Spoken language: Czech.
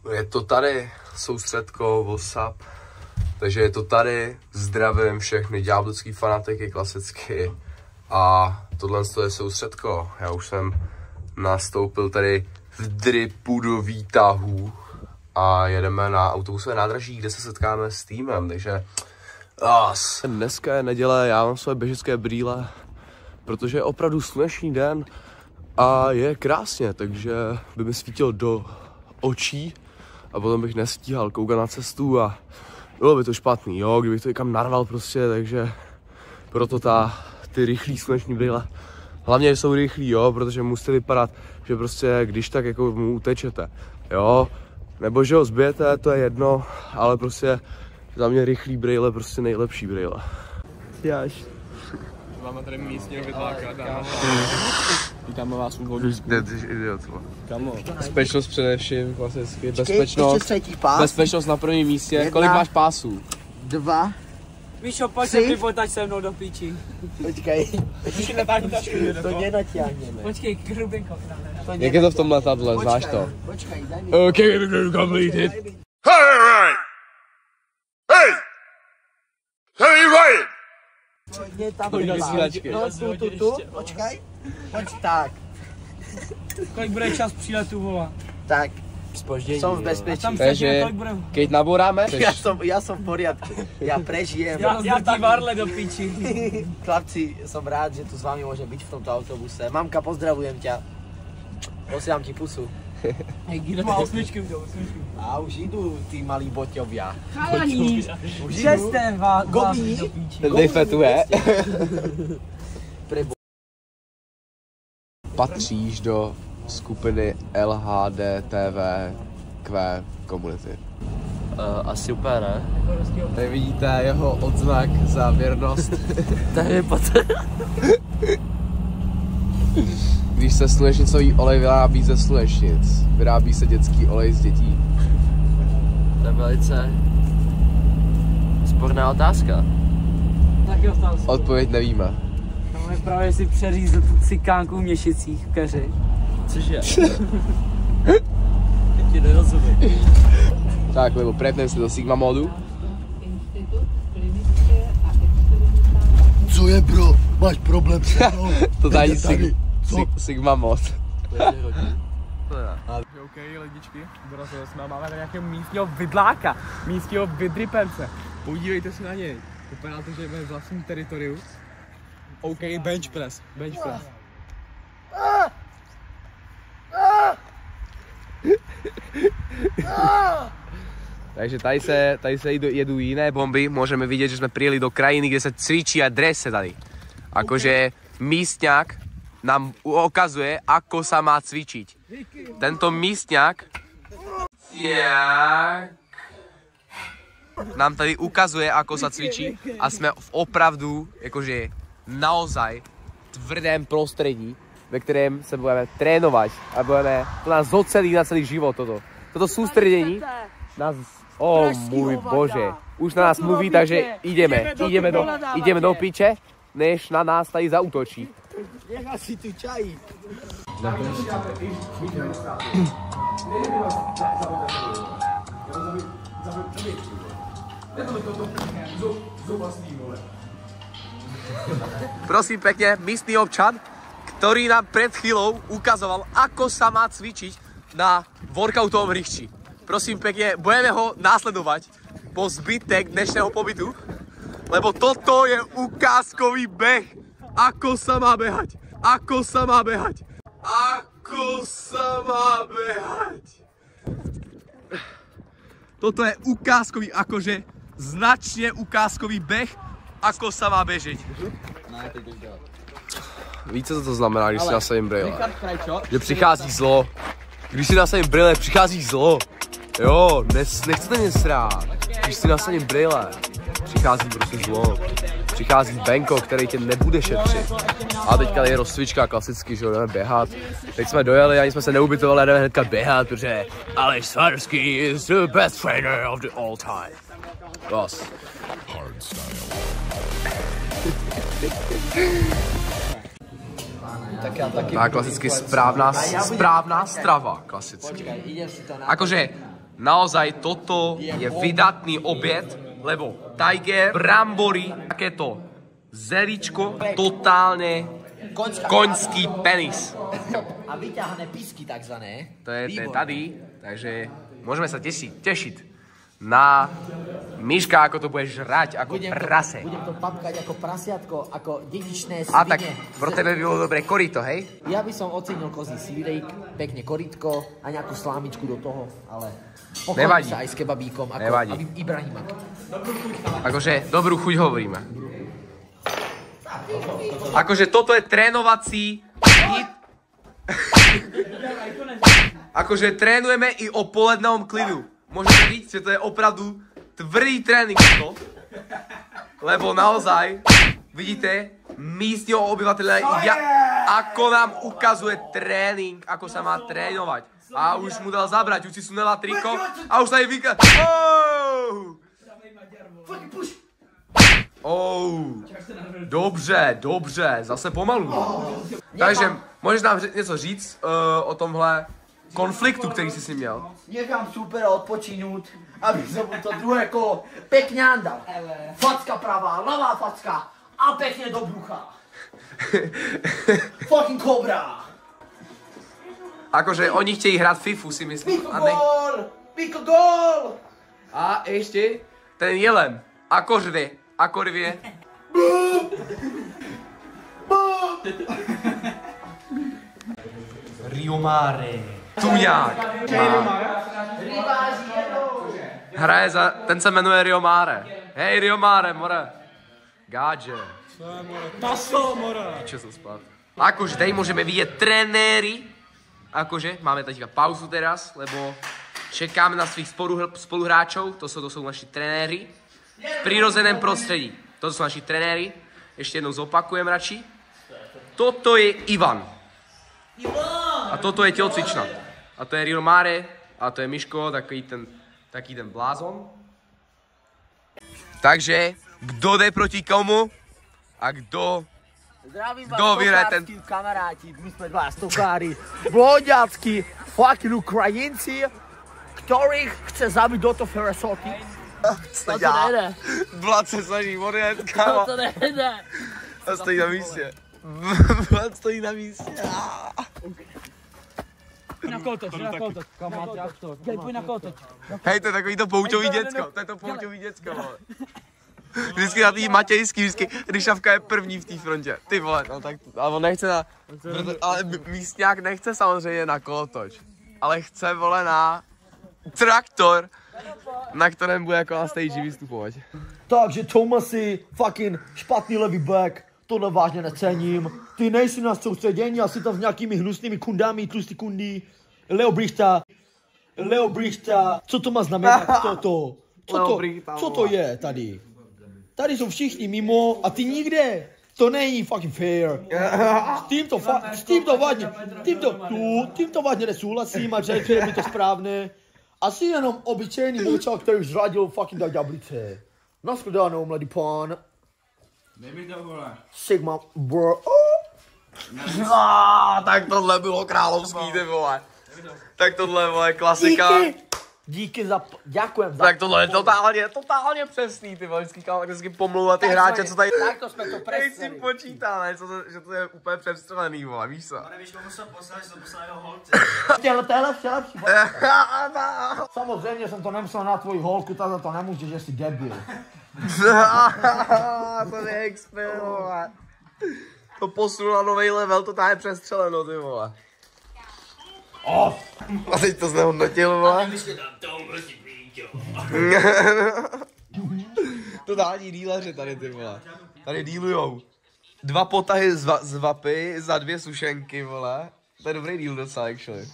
Je to tady, soustředko, what's up. Takže je to tady, zdravím všechny ďábelský fanatiky klasicky. A tohle je soustředko. Já už jsem nastoupil tady v dripu do výtahu a jedeme na autobusové nádraží, kde se setkáme s týmem, takže dneska je neděle, já mám své běžecké brýle, protože je opravdu slunečný den a je krásně, takže by mi svítilo do očí a potom bych nestíhal koukat na cestu a bylo by to špatný, jo, kdybych to někam narval prostě, takže proto ty rychlý sluneční brýle. Hlavně, že jsou rychlí, jo, protože musíte vypadat, že prostě když tak jako mu utečete, jo. Nebo že ho zbijete, to je jedno, ale prostě za mě rychlý brýle, prostě nejlepší brýle. Jáš. Máme tady místního vidláka, dáma. Vítáme vás u vodíčku. Ty jsi idiot, Kamo, bezpečnost především, klasicky, bezpečnost na prvním místě. 1, kolik máš pásů? 2. Míšo, pojď se vypotač se mnou do píči. Počkej. To nenatáhneme. Počkej, krubinko. Jak je to v tom letadle, znáš to? Počkej, daj mi. Okay, completed. Hey! Hey! Tell me right! Je tam Pojď do vysílačky. No, tu, počkej. Pojď tak. Kolik bude čas příletu, vola? Tak, Zpoždění. som v bezpečí. Takže, keď naboráme, Ja som v poriadku, ja prežijem. Já ti varle do píči. Chlapci, som rád, že tu s vami môžem byť v tomto autobuse. Mamka, pozdravujem ťa. Posielam ti pusu. Hej, Guido má osmičky, A už idú tí malí boťovia. Chalani, Už že jste vás Gobí. do píči. ten defetuje. Patříš do skupiny LHDTVQ komunity. Asi úplně ne. Tady vidíte jeho odznak za věrnost. Tady je potom. Když se slunečnicový olej vyrábí ze slunečnic, vyrábí se dětský olej z dětí. To je velice sporná otázka. Tak jo, tam Odpověď nevíme. máme právě si přeřízl cikánku v Měšicích v keři. Cože? Ti nerozumím. Tak, nebo prepnem si do Sigma modu. Co je, bro? Máš problém se mnou? To tady Sigma mod. OK, lidičky, dorazili jsme, máme tady nějakého místního vidláka, místního vydripence. Podívejte se na něj, vypadá to, že je ve vlastním teritoriu. OK, bench press. Takže tady se jedou jiné bomby, můžeme vidět, že jsme přijeli do krajiny, kde se cvičí a drese tady. Akože místňák nám ukazuje, ako sa má cvičiť. Tento místňák nám tady ukazuje, ako sa cvičí a jsme v opravdu, jakože naozaj tvrdém prostředí, ve kterém se budeme trénovat a budeme, to nás zocelí na celý život toto soustředění nás, můj bože, už na nás mluví, takže jdeme do piče, než na nás tady zaútočí. Nechá si tu čají. Prosím pekne, místny občan, ktorý nám pred chvíľou ukazoval, ako sa má cvičiť na workoutovom hřišti. Prosím pekne, budeme ho následovať po zbytek dnešného pobytu, lebo toto je ukázkový beh, ako sa má behať, ako sa má behať, ako sa má behať. Toto je ukázkový, akože značne ukázkový beh, ako sa má bežeť. Víte, co to znamená, když si nasadím brýle? Že přichází zlo. Když si nasadím brýle, přichází zlo. Jo, nechcete mě srát. Když si nasadím brýle, přichází prostě zlo. Přichází Benko, který tě nebude šetřit. A teďka je rozcvička klasicky, že jdeme běhat. Teď jsme dojeli, ani jsme se neubytovali, jdeme hnedka běhat, protože Aleš Svarský is the best trainer of the all time. Boss. Tak klasicky správná strava, klasicky. Akože naozaj toto je vydatný oběd, lebo tiger, brambory, takéto zelíčko, totálně koňský penis. A vyťahne pisky takzvané. To je tady, takže môžeme sa tešiť na Miška, ako to budeš žrať, ako prase. Budem to papkať ako prasiatko, ako dedičné svine. A tak pro tebe by bolo dobré korito, hej? Ja by som ocenil kozí sírejk, pekne koritko a nejakú slámičku do toho, ale pochopím sa aj s kebabíkom, ako Ibrahima. Akože dobrú chuť hovoríme. Akože toto je trénovací hit. Akože trénujeme i o polednom klidu. Môžete říct, že to je opravdu tvrdý trénink to. Lebo naozaj, vidíte, místního obyvatele, ako nám ukazuje trénink, ako sa má trénovať. A už mu dal zabrať, už si sunela triko a už sa jej vyká. Dobře, zase pomalu. Takže můžeš nám něco říct o tomhle konfliktu, který jsi si měl? Nechám super odpočinout, aby som mu to druhé kolo pekne andal. Facka pravá, ľavá facka a pekne do brucha. Fucking kobra. Akože oni chtějí hrát FIFU, si myslím. Mikl gól! A ještě ten jelen, ako rvě. Rio Mare. Tuňák. Hraje za, ten se jmenuje Rio Mare. Hej, Rio Mare, more. Gádže. Paso, more. Čo som spát. Akože tady môžeme vidět trenéry. Akože máme teďka pauzu teraz, lebo čekáme na svých spoluhráčov. To jsou naši trenéry. V přirozeném prostředí. To jsou naši trenéry. Ještě jednou zopakujem radši. Toto je Ivan. A toto je tělocvična. A to je Rio Mare. A to je Miško, taký ten blázon. Takže, kdo jde proti komu? A kdo vyhraje ten... kamaráti, my jsme dva stokári, blonďácky, fucking Ukrajinci, ktorých chce zabiť do toho Feresoty. To nejde. Vlad se snaží odjet, kámo. To nejde. A stojí na místě. Vlad stojí na místě. Pojď na kolotoč. Pojď na kolotoč. Hej, to je takový to pouťový děcko. To je to pouťový děcko, vole. Vždycky na tý matějský, Ryšavka je první v té frontě. Ty vole, no tak, ale on nechce na... Ale místňák nechce samozřejmě na kolotoč. Ale chce, vole, na traktor, na kterém bude jako na stage vystupovat. Takže Tomasi, fucking špatný levý back, tohle vážně necením. Ty nejsi na soustředění, asi tam s nějakými hnusnými kundami, tlustý kundy. Leo Brichta, co to má znamenat toto? Co to je tady? Tady jsou všichni mimo a ty nikde. To není fucking fair. S tímto vážně nesouhlasím a že je mi to správné. Asi jenom obyčejný mlčel, který už zradil fucking do jablice. Nashledanou, mladý pán. Dej mi to, vole. Sigma, bro. Tak tohle bylo královský, ty vole. Tak tohle, vole, klasika. Díky za, děkujem za... Tak tohle je totálně přesný, ty vole, vždycky pomlouvat ty hráče, co tady... Tak to jsme to Teď si počítá, ne, že to je úplně přestřelený, vole, víš co? Nevíš, komu jsem poslal, že jsem poslal jeho holce. To je lepší. Samozřejmě jsem to nemusel na tvoji holku, tato to nemůže, že jsi debil. To neexpert, vole. To posunul na novej level, to je přestřeleno, ty vole. A teď to znehodnotil, vole. Totální díleři tady, ty vole. Tady dílujou. 2 potahy z vapy za 2 sušenky, vole. To je dobrý díl docela, actually.